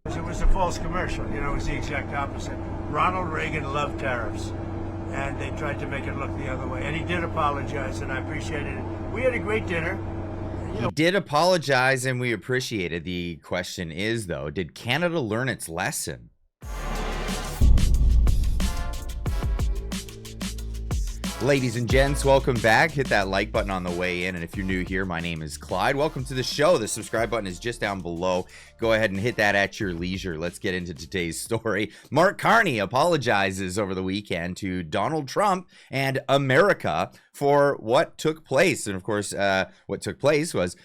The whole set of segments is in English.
It was a false commercial. You know, it was the exact opposite. Ronald Reagan loved tariffs, and they tried to make it look the other way. And he did apologize, and I appreciated it. We had a great dinner. He did apologize, and we appreciate it. The question is, though, did Canada learn its lesson? Ladies and gents, welcome back. Hit that like button on the way in. And if you're new here, my name is Clyde. Welcome to the show. The subscribe button is just down below. Go ahead and hit that at your leisure. Let's get into today's story. Mark Carney apologizes over the weekend to Donald Trump and America for what took place. And of course, what took place was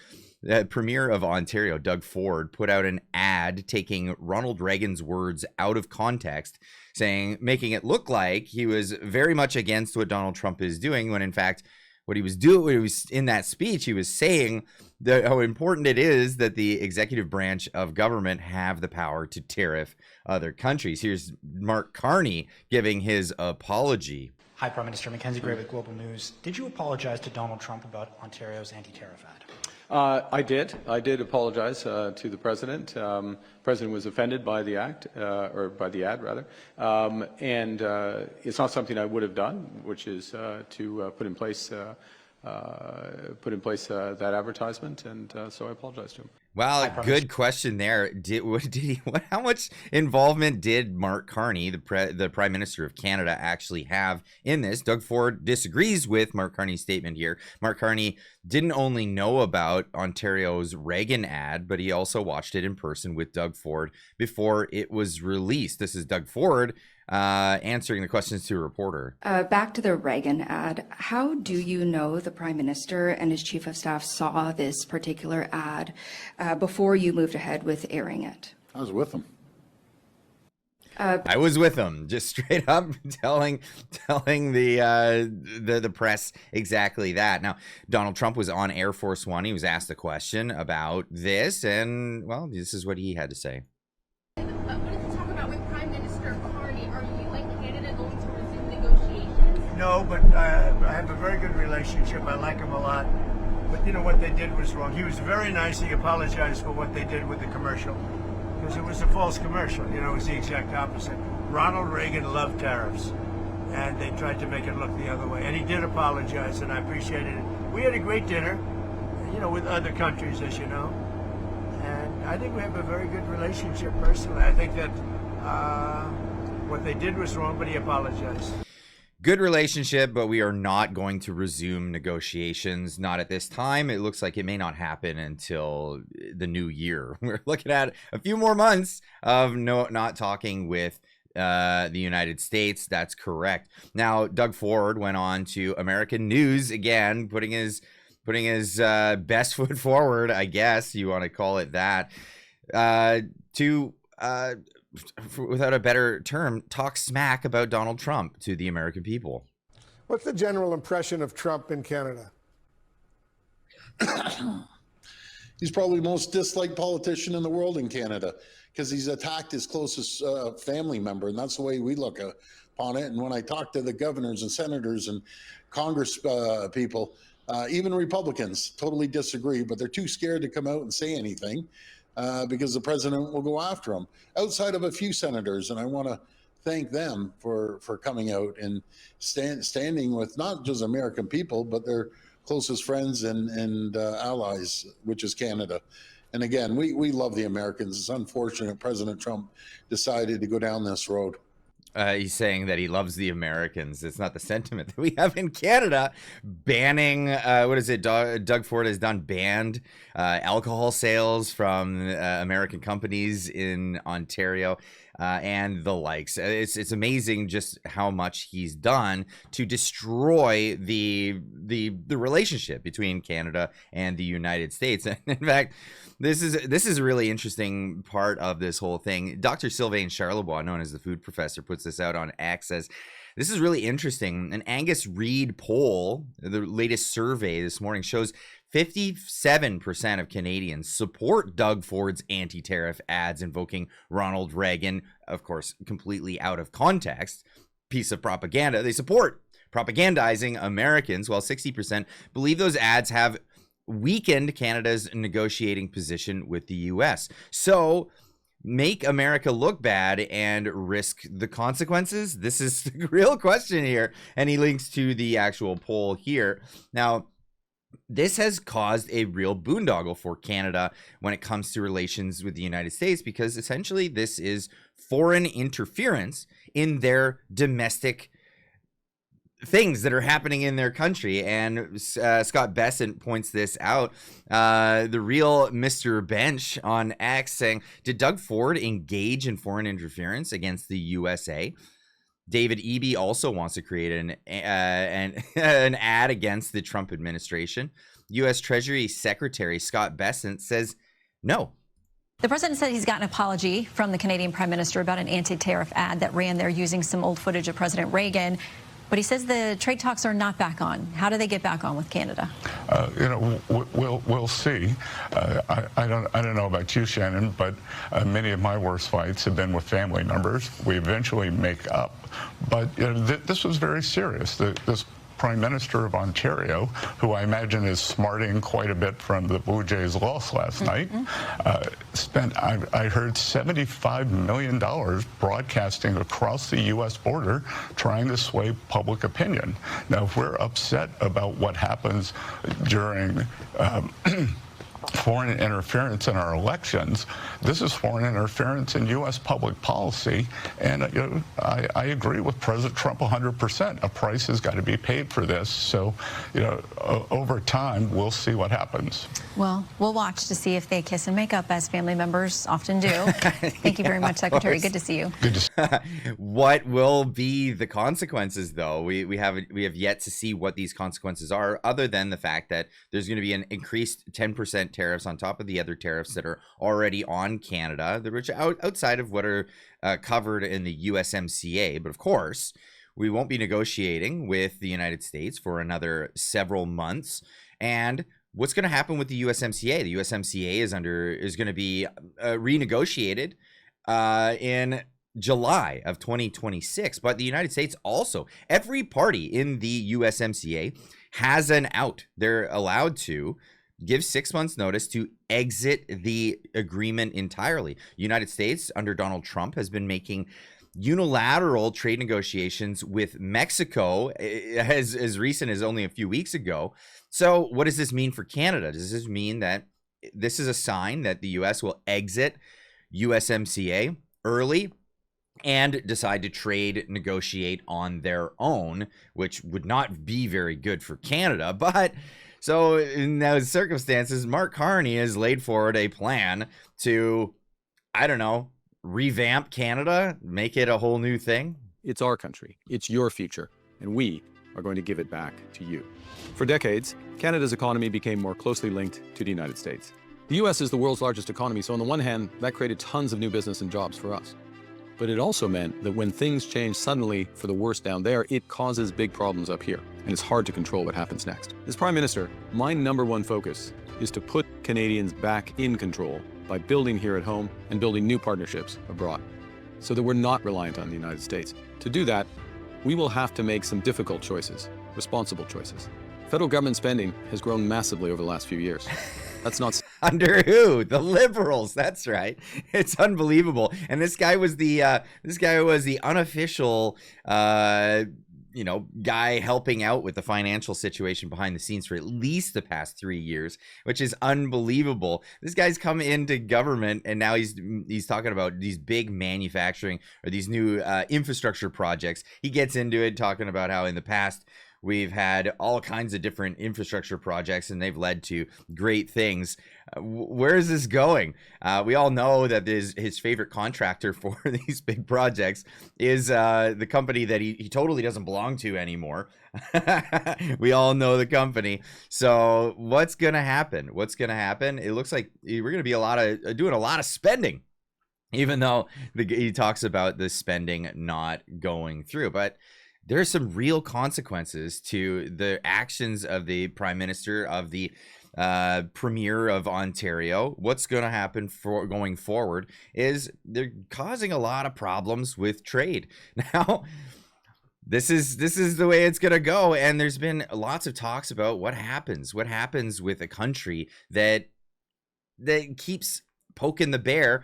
the Premier of Ontario, Doug Ford, put out an ad taking Ronald Reagan's words out of context, making it look like he was very much against what Donald Trump is doing, when in fact, what he was doing, in that speech, he was saying how important it is that the executive branch of government have the power to tariff other countries. Here's Mark Carney giving his apology. Hi, Prime Minister. Mackenzie Gray with Global News. Did you apologize to Donald Trump about Ontario's anti-tariff ad? I did. I did apologize to the president. The president was offended by the act, or by the ad, rather. And it's not something I would have done, which is to put in place that advertisement. And so I apologize to him. Well, good question there. How much involvement did Mark Carney, the Prime Minister of Canada, actually have in this? Doug Ford disagrees with Mark Carney's statement here. Mark Carney didn't only know about Ontario's Reagan ad, but he also watched it in person with Doug Ford before it was released. This is Doug Ford answering the questions to a reporter. Back to the Reagan ad. How do you know the Prime Minister and his Chief of Staff saw this particular ad before you moved ahead with airing it? I was with them. I was with him, just straight up telling the press exactly that. Now, Donald Trump was on Air Force One. He was asked a question about this, and well, this is what he had to say. No, but I have a very good relationship. I like him a lot. But you know, what they did was wrong. He was very nice. He apologized for what they did with the commercial, because it was a false commercial. You know, it was the exact opposite. Ronald Reagan loved tariffs, and they tried to make it look the other way. And he did apologize, and I appreciated it. We had a great dinner, you know, with other countries, as you know. And I think we have a very good relationship personally. I think that what they did was wrong, but he apologized. Good relationship, but we are not going to resume negotiations. Not at this time. It looks like it may not happen until the new year. We're looking at a few more months of not talking with the United States. That's correct. Now, Doug Ford went on to American News again, putting his best foot forward, I guess you want to call it that, without a better term, talk smack about Donald Trump to the American people. What's the general impression of Trump in Canada? He's probably the most disliked politician in the world in Canada, because he's attacked his closest family member, and that's the way we look upon it. And when I talk to the governors and senators and Congress people, even Republicans totally disagree, but they're too scared to come out and say anything. Because the president will go after him, outside of a few senators. And I want to thank them for coming out and standing with not just American people, but their closest friends and allies, which is Canada. And again, we love the Americans. It's unfortunate President Trump decided to go down this road. He's saying that he loves the Americans. It's not the sentiment that we have in Canada. Banning, what is it? Doug Ford has banned alcohol sales from American companies in Ontario and the likes. It's amazing just how much he's done to destroy the relationship between Canada and the United States. And in fact, this is a really interesting part of this whole thing. Dr. Sylvain Charlebois, known as the food professor, puts this out on X, says, this is really interesting. An Angus Reid poll, the latest survey this morning, shows 57% of Canadians support Doug Ford's anti-tariff ads invoking Ronald Reagan, of course, completely out of context, piece of propaganda. They support propagandizing Americans, while 60% believe those ads have weakened Canada's negotiating position with the U.S. So make America look bad and risk the consequences? This is the real question here. And he links to the actual poll here. Now, this has caused a real boondoggle for Canada when it comes to relations with the United States, because essentially this is foreign interference in their domestic things that are happening in their country. And Scott Bessent points this out. The real Mr. Bench on X saying, did Doug Ford engage in foreign interference against the USA? David Eby also wants to create an ad against the Trump administration. U.S. Treasury Secretary Scott Bessent says no. The president said he's got an apology from the Canadian Prime Minister about an anti-tariff ad that ran there using some old footage of President Reagan. But he says the trade talks are not back on. How do they get back on with Canada? We'll see. I don't know about you, Shannon, but many of my worst fights have been with family members. We eventually make up. But this was very serious. This Prime Minister of Ontario, who I imagine is smarting quite a bit from the Blue Jays' loss last night, spent, I heard, $75 million broadcasting across the U.S. border trying to sway public opinion. Now, if we're upset about what happens during foreign interference in our elections, this is foreign interference in U.S. public policy. And I agree with President Trump 100%. A price has got to be paid for this. So, over time, we'll see what happens. Well, we'll watch to see if they kiss and make up, as family members often do. Thank you very much, Secretary. Good to see you. Good to see What will be the consequences, though? We have yet to see what these consequences are, other than the fact that there's going to be an increased 10% tariffs on top of the other tariffs that are already on Canada, which are outside of what are covered in the USMCA. But of course, we won't be negotiating with the United States for another several months. And what's going to happen with the USMCA? The USMCA is going to be renegotiated in July of 2026. But the United States also, every party in the USMCA has an out. They're allowed to give 6 months notice to exit the agreement entirely. United States under Donald Trump has been making unilateral trade negotiations with Mexico as recent as only a few weeks ago. So what does this mean for Canada? Does this mean that this is a sign that the US will exit USMCA early and decide to trade negotiate on their own, which would not be very good for Canada? But so in those circumstances, Mark Carney has laid forward a plan to, I don't know, revamp Canada, make it a whole new thing. It's our country, it's your future, and we are going to give it back to you. For decades, Canada's economy became more closely linked to the United States. The U.S. is the world's largest economy, so on the one hand, that created tons of new business and jobs for us. But it also meant that when things change suddenly for the worse down there, it causes big problems up here, and it's hard to control what happens next. As Prime Minister, my #1 focus is to put Canadians back in control by building here at home and building new partnerships abroad, so that we're not reliant on the United States. To do that, we will have to make some difficult choices, responsible choices. Federal government spending has grown massively over the last few years. That's not under who? The Liberals. That's right. It's unbelievable. And this guy was the unofficial guy helping out with the financial situation behind the scenes for at least the past 3 years, which is unbelievable. This guy's come into government and now he's talking about these big manufacturing or these new infrastructure projects. He gets into it talking about how in the past we've had all kinds of different infrastructure projects and they've led to great things. Where is this going? We all know that his favorite contractor for these big projects is the company that he totally doesn't belong to anymore. We all know the company. So what's going to happen? It looks like we're going to be doing a lot of spending, even though he talks about the spending not going through. But there are some real consequences to the actions of the Prime Minister, of the Premier of Ontario. What's going to happen for going forward is they're causing a lot of problems with trade. Now, this is the way it's going to go. And there's been lots of talks about what happens with a country that keeps poking the bear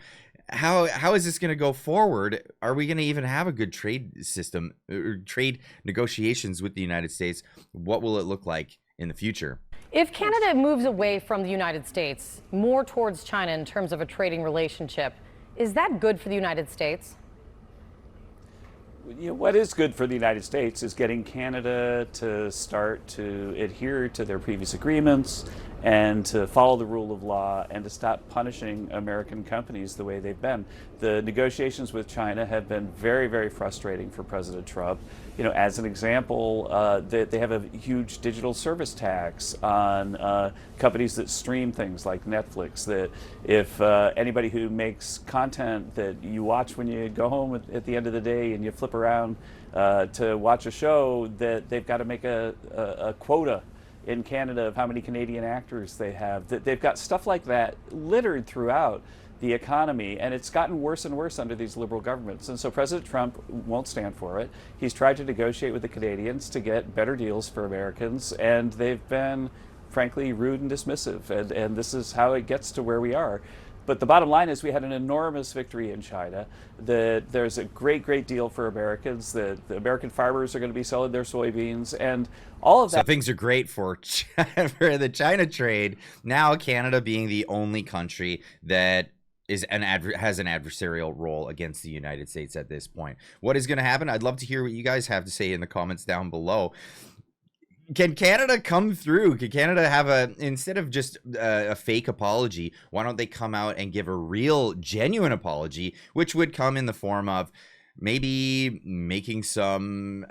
how is this going to go forward? Are we going to even have a good trade system or trade negotiations with the United States? What will it look like in the future? If Canada moves away from the United States, more towards China in terms of a trading relationship, is that good for the United States? What is good for the United States is getting Canada to start to adhere to their previous agreements and to follow the rule of law and to stop punishing American companies the way they've been. The negotiations with China have been very, very frustrating for President Trump. As an example, they have a huge digital service tax on companies that stream things like Netflix, that if anybody who makes content that you watch when you go home at the end of the day and you flip around to watch a show, that they've got to make a quota in Canada of how many Canadian actors they have. That they've got stuff like that littered throughout the economy, and it's gotten worse and worse under these liberal governments. And so President Trump won't stand for it. He's tried to negotiate with the Canadians to get better deals for Americans, and they've been, frankly, rude and dismissive. And this is how it gets to where we are. But the bottom line is we had an enormous victory in China, that there's a great, great deal for Americans, that the American farmers are going to be selling their soybeans, and all of that. So things are great for for the China trade. Now Canada being the only country that has an adversarial role against the United States at this point. What is going to happen? I'd love to hear what you guys have to say in the comments down below. Can Canada come through? Can Canada have instead of just a fake apology, why don't they come out and give a real, genuine apology, which would come in the form of maybe making some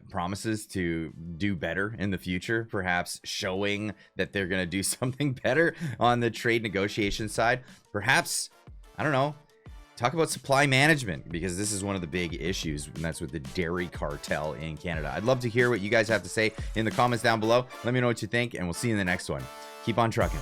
promises to do better in the future, perhaps showing that they're going to do something better on the trade negotiation side. Perhaps, I don't know, talk about supply management, because this is one of the big issues, and that's with the dairy cartel in Canada. I'd love to hear what you guys have to say in the comments down below. Let me know what you think, and we'll see you in the next one. Keep on trucking.